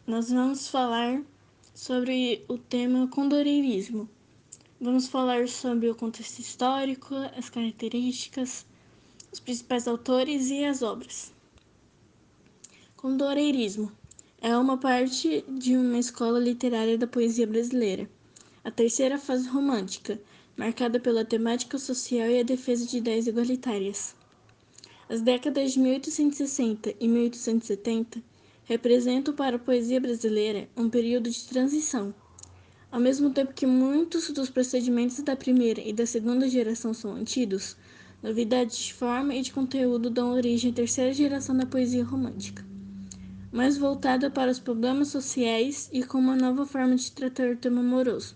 nós vamos falar sobre o tema condoreirismo. Vamos falar sobre o contexto histórico, as características, os principais autores e as obras. Condoreirismo é uma parte de uma escola literária da poesia brasileira, a terceira fase romântica, marcada pela temática social e a defesa de ideias igualitárias. As décadas de 1860 e 1870 representam para a poesia brasileira um período de transição. Ao mesmo tempo que muitos dos procedimentos da primeira e da segunda geração são mantidos, novidades de forma e de conteúdo dão origem à terceira geração da poesia romântica, mais voltada para os problemas sociais e com uma nova forma de tratar o tema amoroso.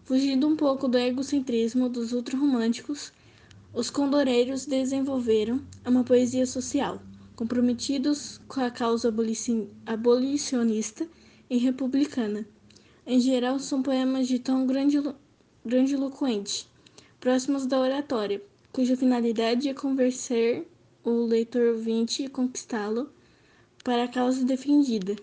Fugindo um pouco do egocentrismo dos ultrarromânticos, os condoreiros desenvolveram uma poesia social, comprometidos com a causa abolicionista e republicana. Em geral, são poemas de tom grandiloquente, próximos da oratória, cuja finalidade é convencer o leitor ouvinte e conquistá-lo para a causa defendida.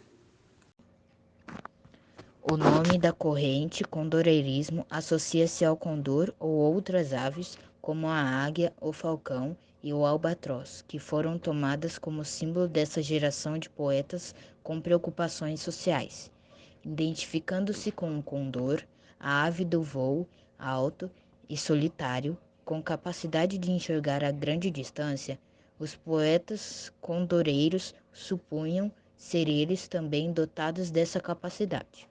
O nome da corrente condoreirismo associa-se ao condor ou outras aves, como a águia, o falcão e o albatroz, que foram tomadas como símbolo dessa geração de poetas com preocupações sociais. Identificando-se com o condor, a ave do voo alto e solitário, com capacidade de enxergar a grande distância, os poetas condoreiros supunham ser eles também dotados dessa capacidade.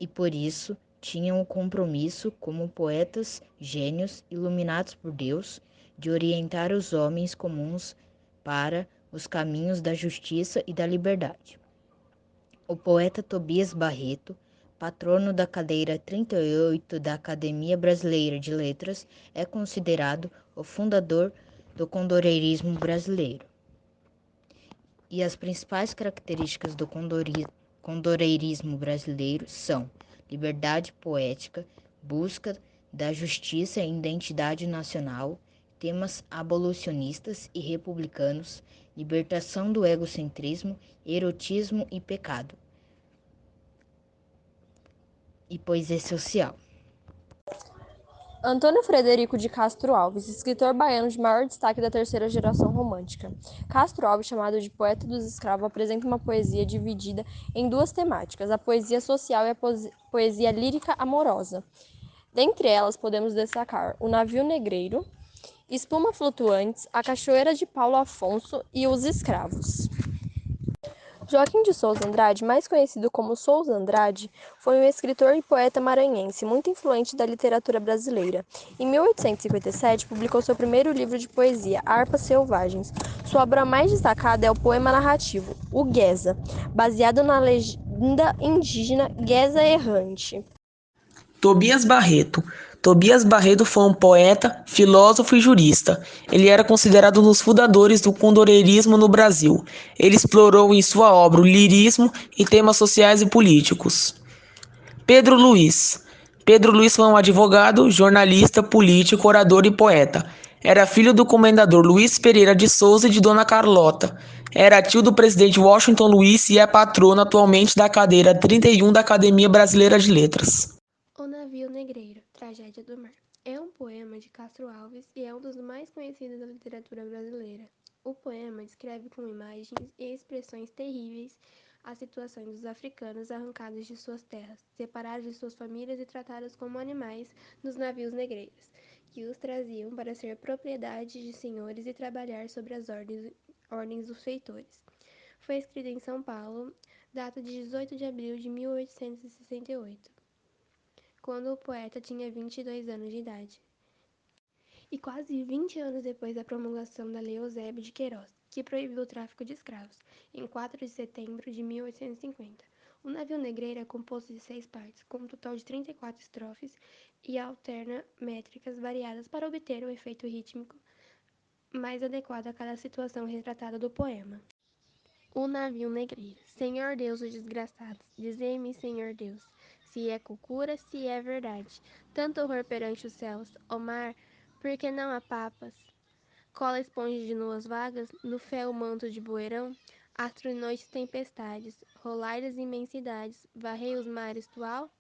E por isso tinham o compromisso, como poetas gênios iluminados por Deus, de orientar os homens comuns para os caminhos da justiça e da liberdade. O poeta Tobias Barreto, patrono da cadeira 38 da Academia Brasileira de Letras, é considerado o fundador do condoreirismo brasileiro. E as principais características do condoreirismo brasileiro são liberdade poética, busca da justiça e identidade nacional, temas abolicionistas e republicanos, libertação do egocentrismo, erotismo e pecado, e poesia social. Antônio Frederico de Castro Alves, escritor baiano de maior destaque da terceira geração romântica. Castro Alves, chamado de poeta dos escravos, apresenta uma poesia dividida em duas temáticas, a poesia social e a poesia lírica amorosa. Dentre elas, podemos destacar O Navio Negreiro, Espuma Flutuantes, A Cachoeira de Paulo Afonso e Os Escravos. Joaquim de Souza Andrade, mais conhecido como Souza Andrade, foi um escritor e poeta maranhense muito influente da literatura brasileira. Em 1857, publicou seu primeiro livro de poesia, Harpas Selvagens. Sua obra mais destacada é o poema narrativo, O Gueza, baseado na lenda indígena Gueza Errante. Tobias Barreto. Tobias Barreto foi um poeta, filósofo e jurista. Ele era considerado um dos fundadores do condoreirismo no Brasil. Ele explorou em sua obra o lirismo e temas sociais e políticos. Pedro Luiz. Pedro Luiz foi um advogado, jornalista, político, orador e poeta. Era filho do comendador Luiz Pereira de Souza e de Dona Carlota. Era tio do presidente Washington Luiz e é patrono atualmente da cadeira 31 da Academia Brasileira de Letras. O Navio Negreiro, Tragédia do Mar, é um poema de Castro Alves e é um dos mais conhecidos da literatura brasileira. O poema descreve com imagens e expressões terríveis as situações dos africanos arrancados de suas terras, separados de suas famílias e tratados como animais nos navios negreiros, que os traziam para ser propriedade de senhores e trabalhar sobre as ordens dos feitores. Foi escrito em São Paulo, data de 18 de abril de 1868. Quando o poeta tinha 22 anos de idade. E quase 20 anos depois da promulgação da Lei Eusébio de Queiroz, que proibiu o tráfico de escravos, em 4 de setembro de 1850. O Navio Negreiro é composto de 6 partes, com um total de 34 estrofes e alterna métricas variadas para obter o efeito rítmico mais adequado a cada situação retratada do poema. O Navio Negreiro. Senhor Deus, os desgraçados, dizei-me, Senhor Deus, se é cocura, se é verdade. Tanto horror perante os céus, ó mar, porque não há papas? Cola esponja de nuas vagas, no fel manto de bueirão, Astronoites tempestades, rolar das imensidades, varrei os mares tual.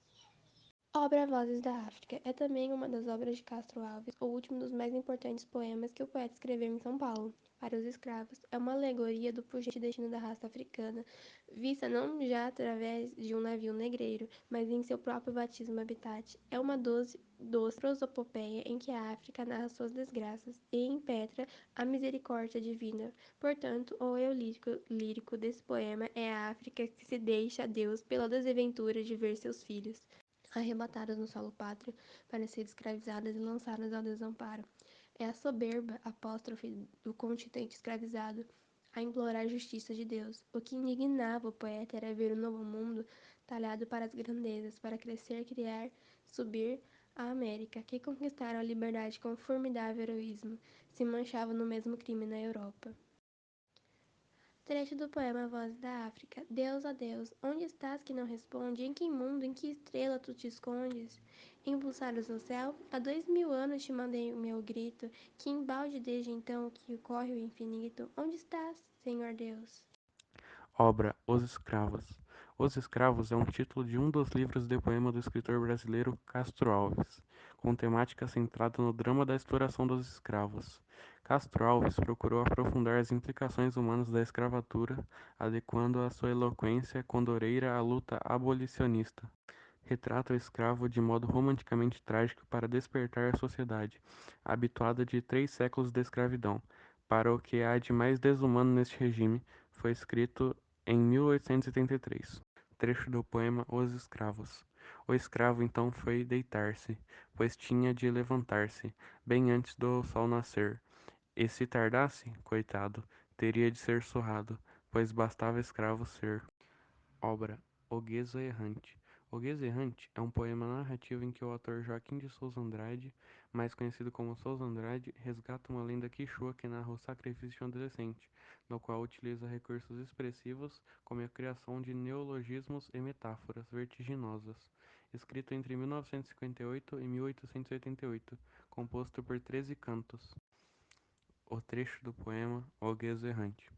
Obra Vozes da África é também uma das obras de Castro Alves, o último dos mais importantes poemas que o poeta escreveu em São Paulo. Para os escravos, é uma alegoria do pujante destino da raça africana, vista não já através de um navio negreiro, mas em seu próprio batismo habitat. É uma doce prosopopeia em que a África narra suas desgraças e impetra a misericórdia divina. Portanto, o eu lírico desse poema é a África que se deixa a Deus pela desventura de ver seus filhos arrebatadas no solo pátrio para serem escravizadas e lançadas ao desamparo. É a soberba apóstrofe do continente escravizado a implorar a justiça de Deus. O que indignava o poeta era ver o novo mundo talhado para as grandezas, para crescer, criar, subir a América, que conquistaram a liberdade com formidável heroísmo, se manchavam no mesmo crime na Europa. Trecho do poema Vozes da África. Deus, ó Deus, onde estás que não responde? Em que mundo, em que estrela tu te escondes? Impulsados no céu, há 2000 anos te mandei o meu grito, que embalde desde então que corre o infinito. Onde estás, Senhor Deus? Obra Os Escravos. Os Escravos é um título de um dos livros de poema do escritor brasileiro Castro Alves, com temática centrada no drama da exploração dos escravos. Castro Alves procurou aprofundar as implicações humanas da escravatura, adequando a sua eloquência condoreira à luta abolicionista. Retrata o escravo de modo romanticamente trágico para despertar a sociedade, habituada de 3 séculos de escravidão, para o que há de mais desumano neste regime. Foi escrito em 1883. Trecho do poema Os Escravos. O escravo então foi deitar-se, pois tinha de levantar-se, bem antes do sol nascer. E se tardasse, coitado, teria de ser surrado, pois bastava escravo ser. Obra O Gueso Errante. O Gueso Errante é um poema narrativo em que o autor Joaquim de Souza Andrade, mais conhecido como Souza Andrade, resgata uma lenda quichua que narra o sacrifício de um adolescente, no qual utiliza recursos expressivos como a criação de neologismos e metáforas vertiginosas. Escrito entre 1958 e 1888, composto por 13 cantos. O trecho do poema O Gueso Errante.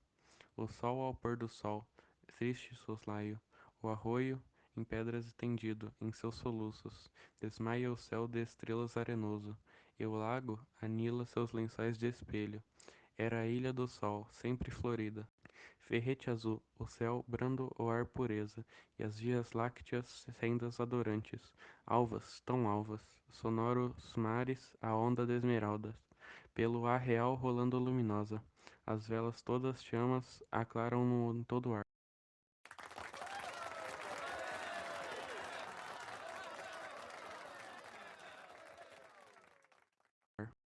O sol ao pôr do sol, triste soslaio, o arroio, em pedras estendido, em seus soluços, desmaia o céu de estrelas arenoso, e o lago anila seus lençóis de espelho. Era a ilha do sol, sempre florida. Ferrete azul, o céu brando o ar pureza, e as vias lácteas sendas adorantes, alvas, tão alvas, sonoros mares, a onda de esmeraldas, pelo ar real rolando luminosa. As velas todas chamas aclaram-no em todo o ar.